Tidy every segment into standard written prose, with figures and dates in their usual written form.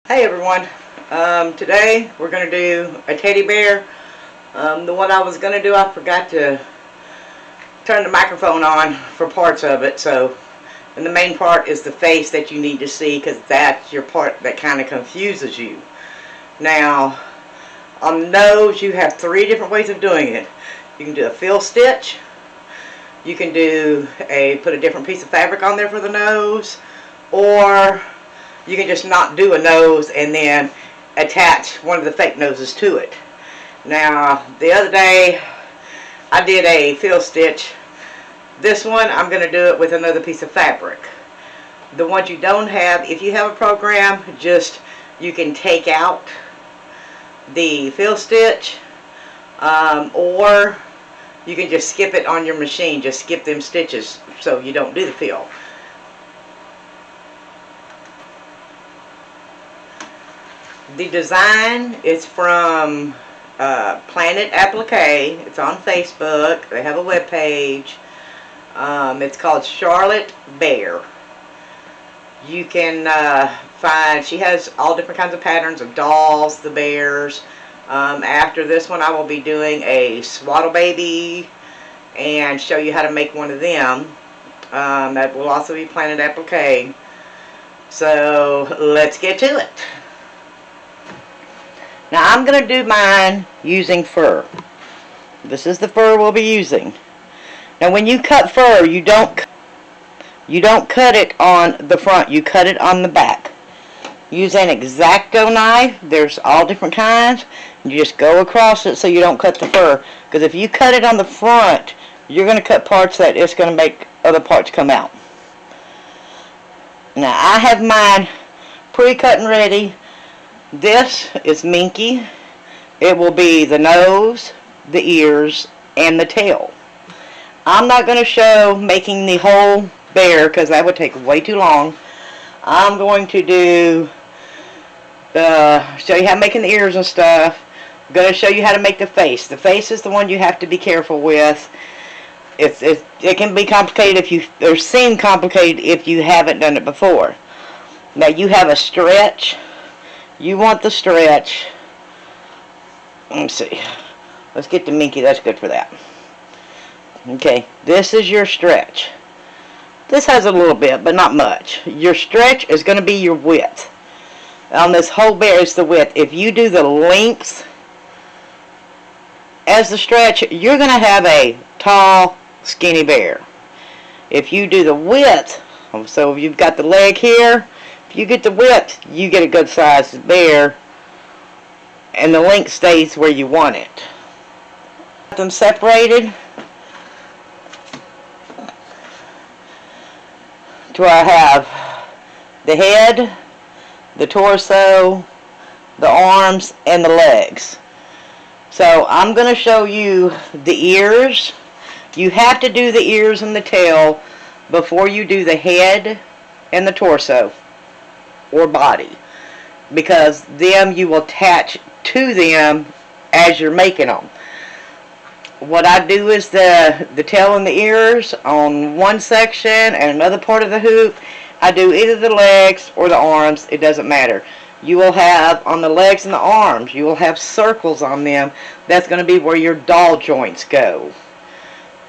Hey everyone, today we're going to do a teddy bear. The one I was going to do, I forgot to turn the microphone on for parts of it. And the main part is the face that you need to see, because that's your part that kind of confuses you. Now, on the nose you have 3 different ways of doing it. You can do a fill stitch, you can do put a different piece of fabric on there for the nose, or you can just not do a nose and then attach one of the fake noses to it. Now, the other day I did a fill stitch. This one I'm going to do it with another piece of fabric. The ones you don't have, if you have a program, you can take out the fill stitch, or you can just skip it on your machine. Just skip them stitches so you don't do the fill. The design is from Planet Applique. It's on Facebook. They have a web page. It's called Charlotte Bear. You can find, she has all different kinds of patterns of dolls, the bears. After this one I will be doing a swaddle baby and show you how to make one of them. That will also be Planet Applique. So let's get to it. Now I'm going to do mine using fur. This is the fur we'll be using. Now when you cut fur, you don't cut it on the front, you cut it on the back. Use an X-Acto knife. There's all different kinds. You just go across it so you don't cut the fur. Because if you cut it on the front, you're going to cut parts that it's going to make other parts come out. Now I have mine pre-cut and ready. This is Minky. It will be the nose, the ears, and the tail. I'm not going to show making the whole bear because that would take way too long. I'm going to do show you how to make the ears and stuff. I'm going to show you how to make the face. The face is the one you have to be careful with. It can be complicated or seem complicated if you haven't done it before. Now you have a stretch. You want the stretch. Let me see. Let's get to Minky. That's good for that. Okay, this is your stretch. This has a little bit, but not much. Your stretch is going to be your width. On this whole bear is the width. If you do the length as the stretch, you're going to have a tall, skinny bear. If you do the width, so if you've got the leg here, if you get the width, you get a good sized bear, and the length stays where you want it. Got them separated to where I have the head, the torso, the arms, and the legs. So I'm going to show you the ears. You have to do the ears and the tail before you do the head and the torso or body, because them you will attach to them as you're making them. What I do is the tail and the ears on one section, and another part of the hoop I do either the legs or the arms. It doesn't matter. You will have on the legs and the arms, you will have circles on them. That's going to be where your doll joints go.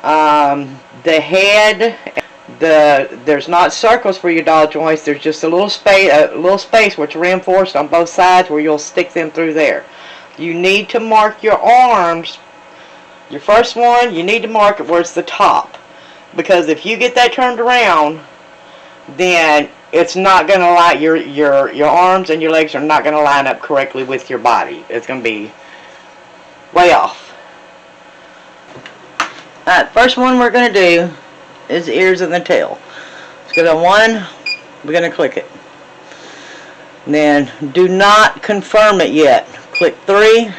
The head, there's not circles for your doll joints. There's just a little space which is reinforced on both sides where you'll stick them through there. You need to mark your arms. Your first one, you need to mark it where it's the top, because if you get that turned around, then it's not going to line, your arms and your legs are not going to line up correctly with your body. It's going to be way off. Alright, first one we're going to do is the ears and the tail. Let's go to 1, we're going to click it. And then do not confirm it yet. Click 3,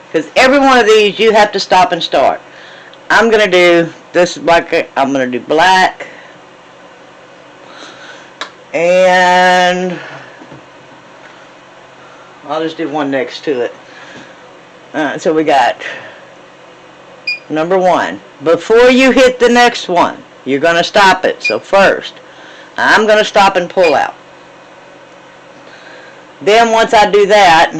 because every one of these you have to stop and start. I'm going to do this black, I'm going to do black, and I'll just do one next to it. Alright, so we got number 1. Before you hit the next one, you're going to stop it. So first, I'm going to stop and pull out. Then once I do that,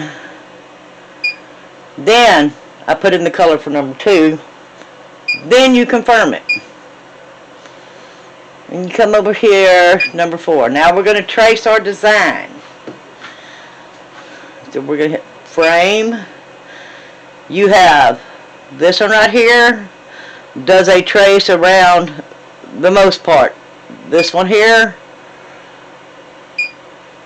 then I put in the color for number 2. Then you confirm it. And you come over here, number 4. Now we're going to trace our design. So we're going to hit frame. You have this one right here does a trace around the most part. This one here,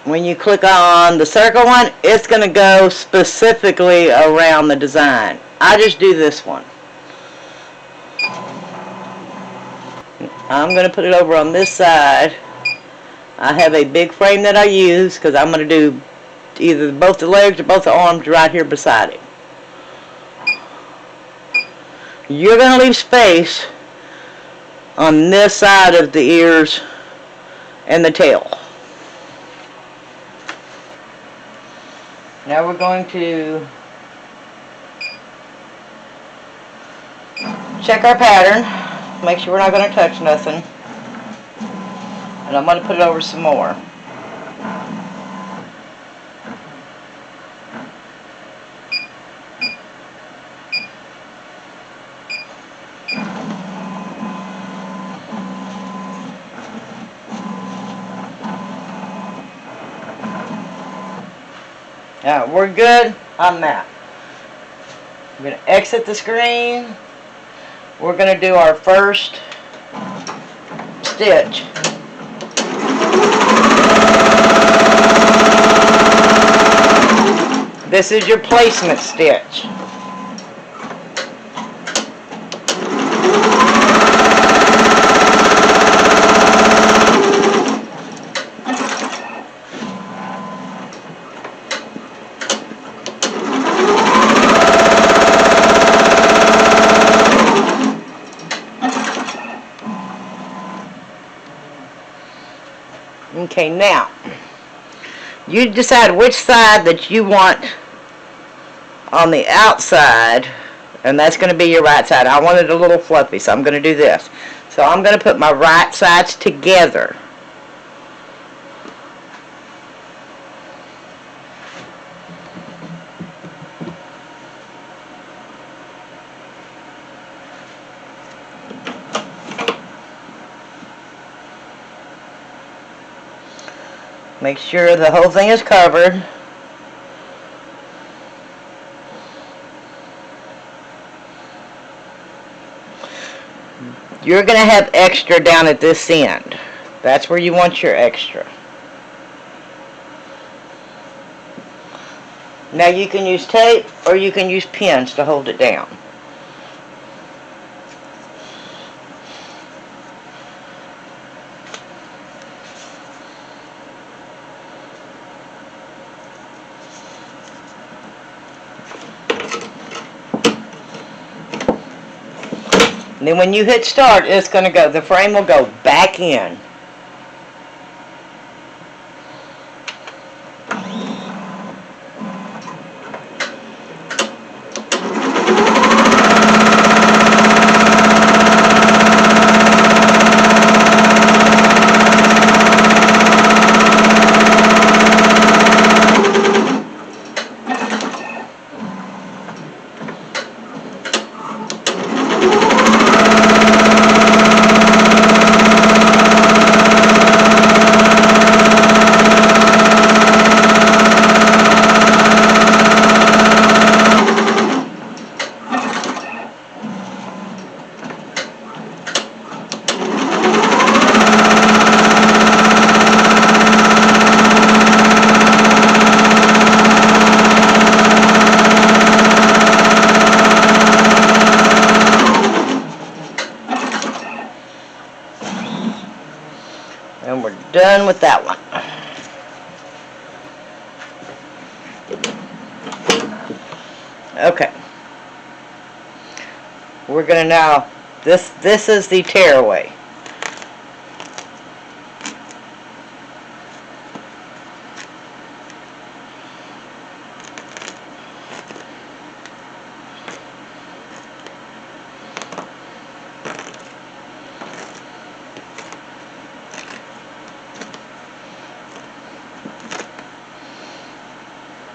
when you click on the circle one, it's going to go specifically around the design. I just do this one. I'm going to put it over on this side. I have a big frame that I use because I'm going to do either both the legs or both the arms right here beside it. You're going to leave space on this side of the ears and the tail. Now we're going to check our pattern, make sure we're not going to touch nothing, and I'm going to put it over some more. Now we're good on that. I'm going to exit the screen. We're going to do our first stitch. This is your placement stitch. Okay, now you decide which side that you want on the outside, and that's going to be your right side. I want it a little fluffy, so I'm going to do this. So I'm going to put my right sides together. Make sure the whole thing is covered. You're going to have extra down at this end. That's where you want your extra. Now you can use tape or you can use pins to hold it down. And then when you hit start, it's going to go, the frame will go back in. And we're done with that one. Okay. We're going to now, this is the tearaway.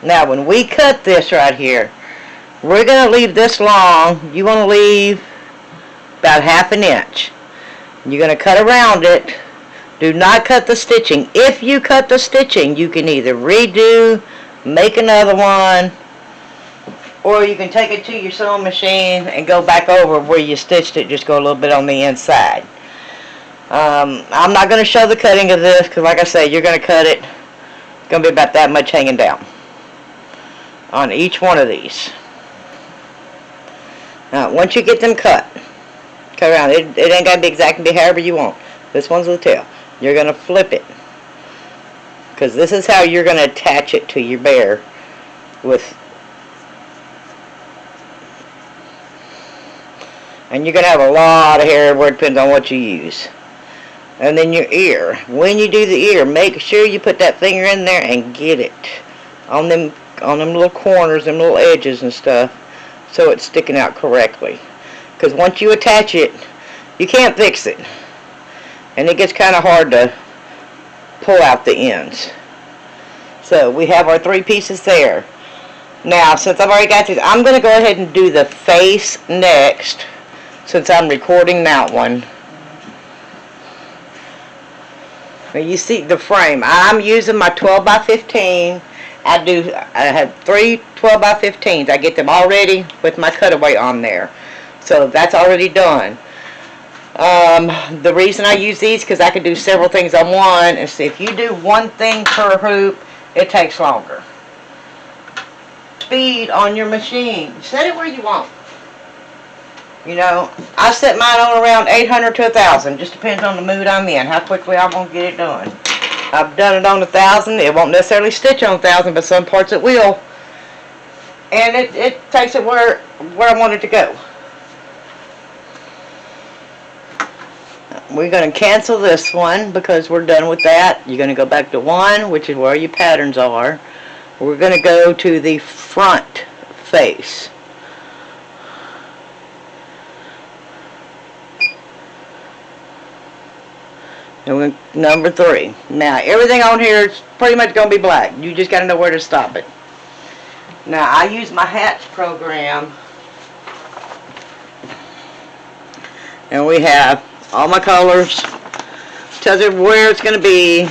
Now when we cut this right here, we're going to leave this long. You want to leave about 1/2 inch. You're going to cut around it. Do not cut the stitching. If you cut the stitching, you can either redo, make another one, or you can take it to your sewing machine and go back over where you stitched it. Just go a little bit on the inside. I'm not going to show the cutting of this because, like I say, you're going to cut it. It's going to be about that much hanging down on each one of these. Now, once you get them cut around, it ain't got to be exactly however you want. This one's the tail. You're going to flip it, because this is how you're going to attach it to your bear and you're going to have a lot of hair where it depends on what you use. And then your ear. When you do the ear, make sure you put that finger in there and get it on them little corners, them little edges and stuff, so it's sticking out correctly. Because once you attach it, you can't fix it. And it gets kind of hard to pull out the ends. So we have our 3 pieces there. Now, since I've already got these, I'm going to go ahead and do the face next, since I'm recording that one. Now you see the frame. I'm using my 12 by 15. I have 3 12 by 15s. I get them already with my cutaway on there. So that's already done. The reason I use these because I can do several things on one. And see, if you do one thing per hoop, it takes longer. Speed on your machine. Set it where you want. You know, I set mine on around 800 to 1,000. Just depends on the mood I'm in, how quickly I'm going to get it done. I've done it on 1,000. It won't necessarily stitch on 1,000, but some parts it will. And it takes it where I want it to go. We're going to cancel this one because we're done with that. You're going to go back to 1, which is where your patterns are. We're going to go to the front face. And we're number 3. Now everything on here is pretty much going to be black. You just got to know where to stop it. Now I use my hats program, and we have all my colors. Tells you where it's going to be.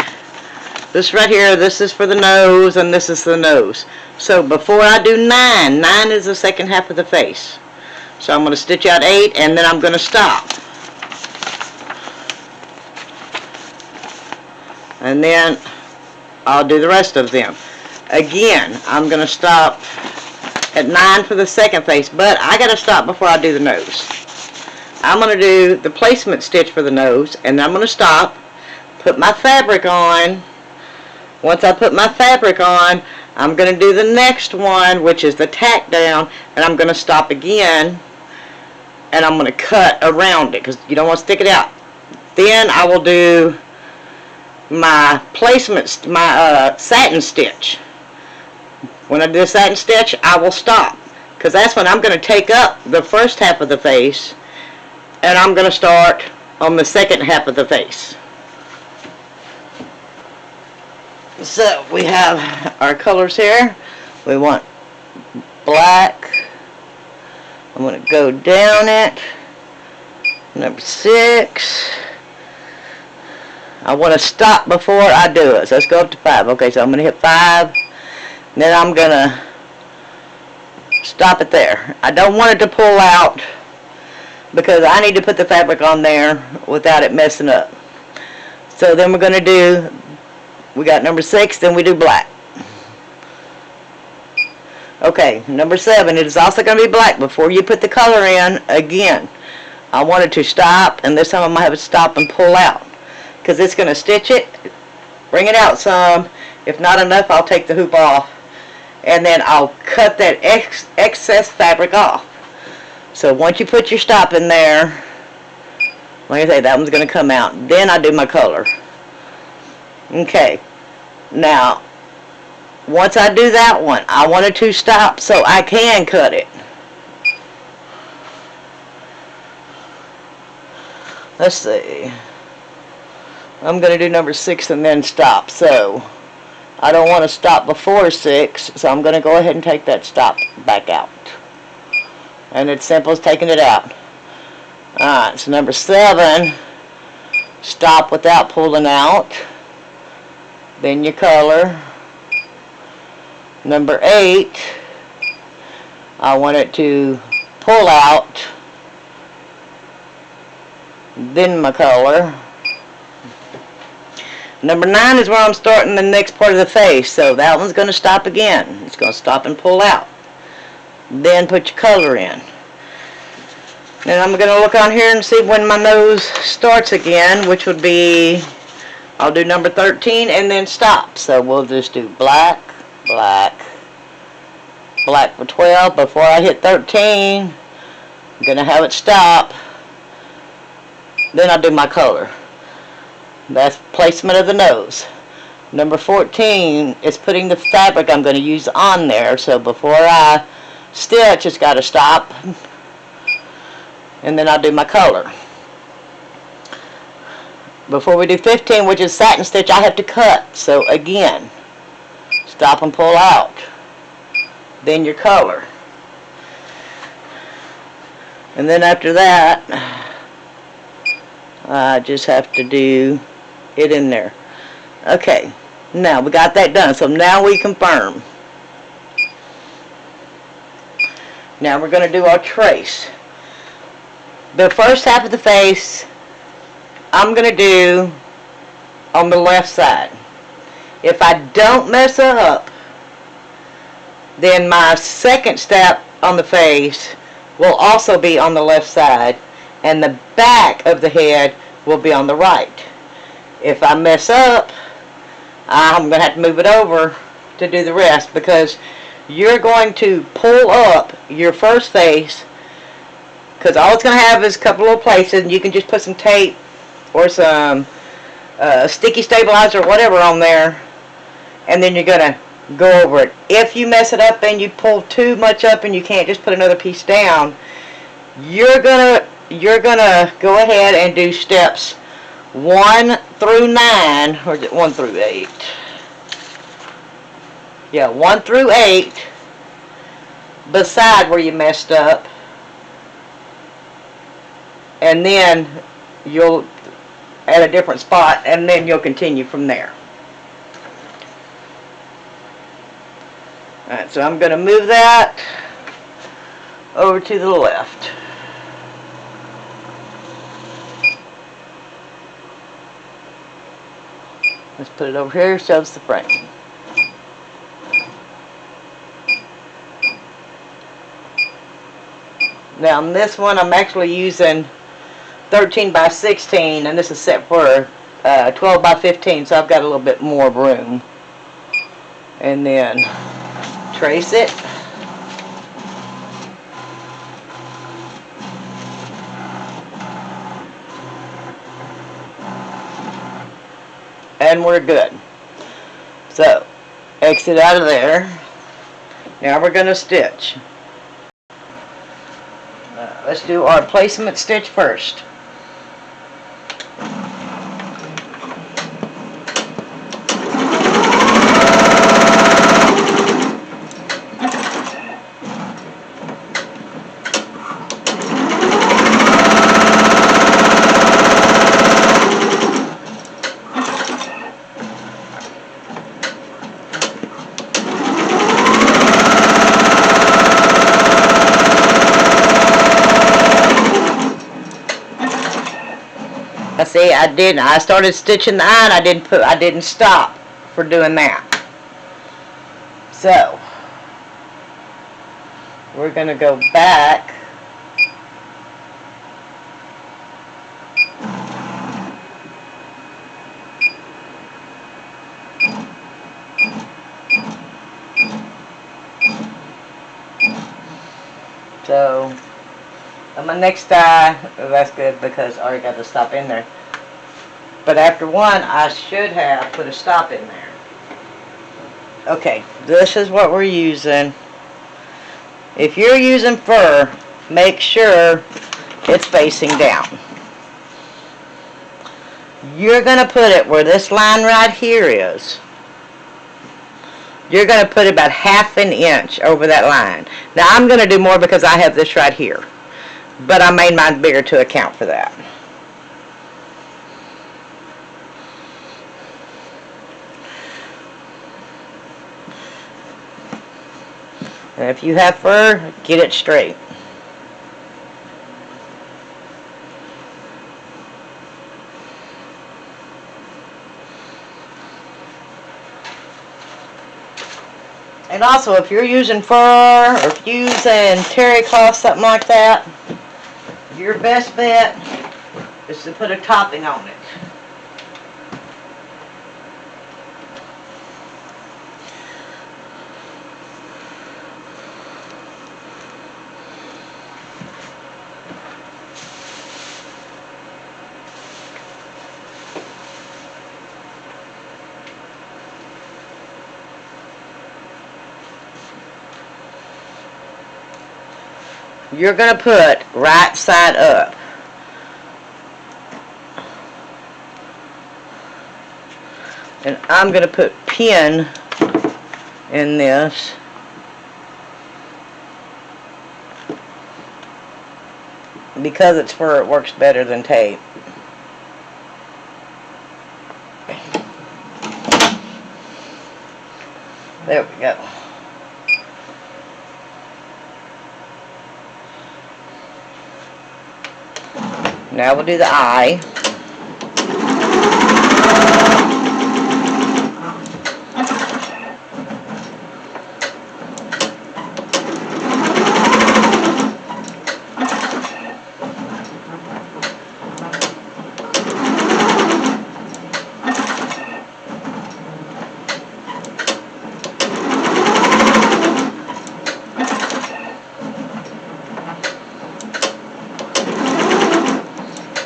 This right here, this is for the nose, and this is the nose. So before I do 9, 9 is the second half of the face. So I'm going to stitch out 8, and then I'm going to stop. And then I'll do the rest of them. Again, I'm going to stop at 9 for the second face, but I got to stop before I do the nose. I'm going to do the placement stitch for the nose, and I'm going to stop, put my fabric on. Once I put my fabric on, I'm going to do the next one, which is the tack down, and I'm going to stop again, and I'm going to cut around it because you don't want to stick it out. Then I will do my placement, my satin stitch. When I do the satin stitch, I will stop because that's when I'm going to take up the first half of the face, and I'm going to start on the second half of the face. So we have our colors here. We want black. I'm going to go down it. Number 6. I want to stop before I do it. So let's go up to 5. Okay, so I'm going to hit 5. Then I'm going to stop it there. I don't want it to pull out because I need to put the fabric on there without it messing up. So then we're going to do, we got number 6, then we do black. Okay, number 7, it is also going to be black. Before you put the color in, again, I want it to stop, and this time I'm going to have it stop and pull out. Because it's going to stitch it, bring it out some. If not enough, I'll take the hoop off. And then I'll cut that excess fabric off. So once you put your stop in there, like I say, that one's going to come out. Then I do my color. Okay. Now, once I do that one, I want it to stop so I can cut it. Let's see. I'm going to do number 6 and then stop. So I don't want to stop before 6, so I'm going to go ahead and take that stop back out. And it's simple as taking it out. Alright, so number 7, stop without pulling out. Then your color. Number 8, I want it to pull out. Then my color. Number 9 is where I'm starting the next part of the face, so that one's going to stop again. It's going to stop and pull out. Then put your color in. Then I'm going to look on here and see when my nose starts again, which would be, I'll do number 13 and then stop. So we'll just do black, black, black for 12. Before I hit 13, I'm going to have it stop. Then I'll do my color. That's placement of the nose. Number 14 is putting the fabric I'm going to use on there. So before I stitch, it's got to stop. And then I'll do my color. Before we do 15, which is satin stitch, I have to cut. So again, stop and pull out. Then your color. And then after that, I just have to do it in there. Okay, now we got that done. So now we confirm. Now we're going to do our trace. The first half of the face, I'm going to do on the left side. If I don't mess up, then my second step on the face will also be on the left side, and the back of the head will be on the right. If I mess up, I'm going to have to move it over to do the rest, because you're going to pull up your first face, because all it's going to have is a couple of places, and you can just put some tape or some sticky stabilizer or whatever on there, and then you're going to go over it. If you mess it up and you pull too much up and you can't just put another piece down, you're gonna go ahead and do steps 1 through 9, or is it 1 through 8? Yeah, 1 through 8 beside where you messed up, and then you'll at a different spot, and then you'll continue from there. Alright, so I'm going to move that over to the left. Let's put it over here, shows the frame. Now on this one I'm actually using 13 by 16, and this is set for 12 by 15, so I've got a little bit more room. And then trace it. And we're good. So, exit out of there. Now we're going to stitch. Let's do our placement stitch first. See, I started stitching the eye, and I didn't stop for doing that. So we're going to go back . So on my next eye, that's good because I already got the stop in there. But after one, I should have put a stop in there. Okay, this is what we're using. If you're using fur, make sure it's facing down. You're going to put it where this line right here is. you're going to put about 1/2 inch over that line. Now I'm going to do more because I have this right here, but I made mine bigger to account for that. And if you have fur, get it straight. And also, if you're using fur, or if you're using terry cloth, something like that, your best bet is to put a topping on it. You're going to put right side up. And I'm going to put pin in this. Because it's fur, it works better than tape. There we go. Now we'll do the eye.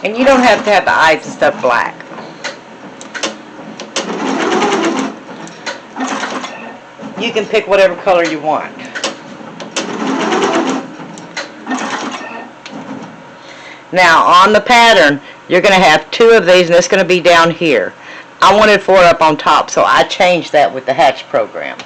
And you don't have to have the eyes and stuff black. You can pick whatever color you want. Now on the pattern, you're going to have 2 of these, and it's going to be down here. I wanted 4 up on top, so I changed that with the Hatch program.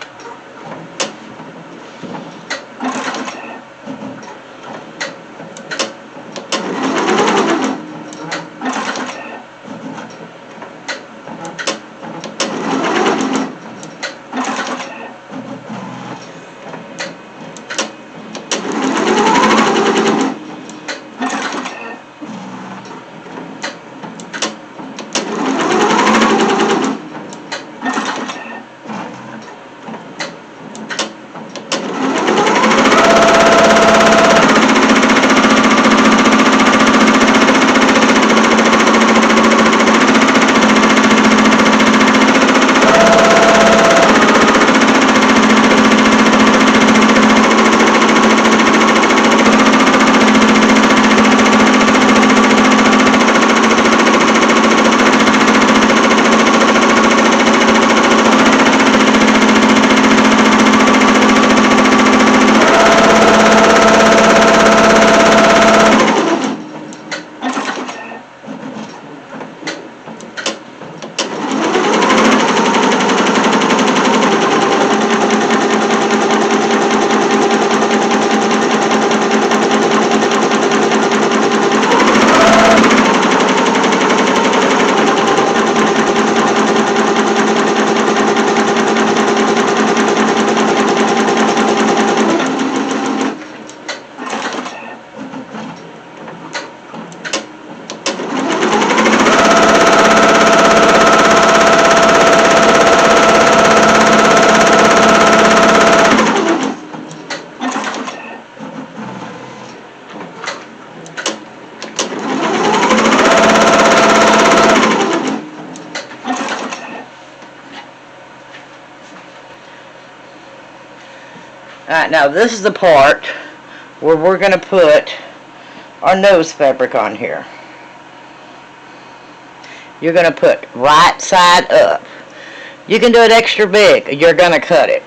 Alright, now this is the part where we're going to put our nose fabric on here. You're going to put right side up. You can do it extra big. You're going to cut it.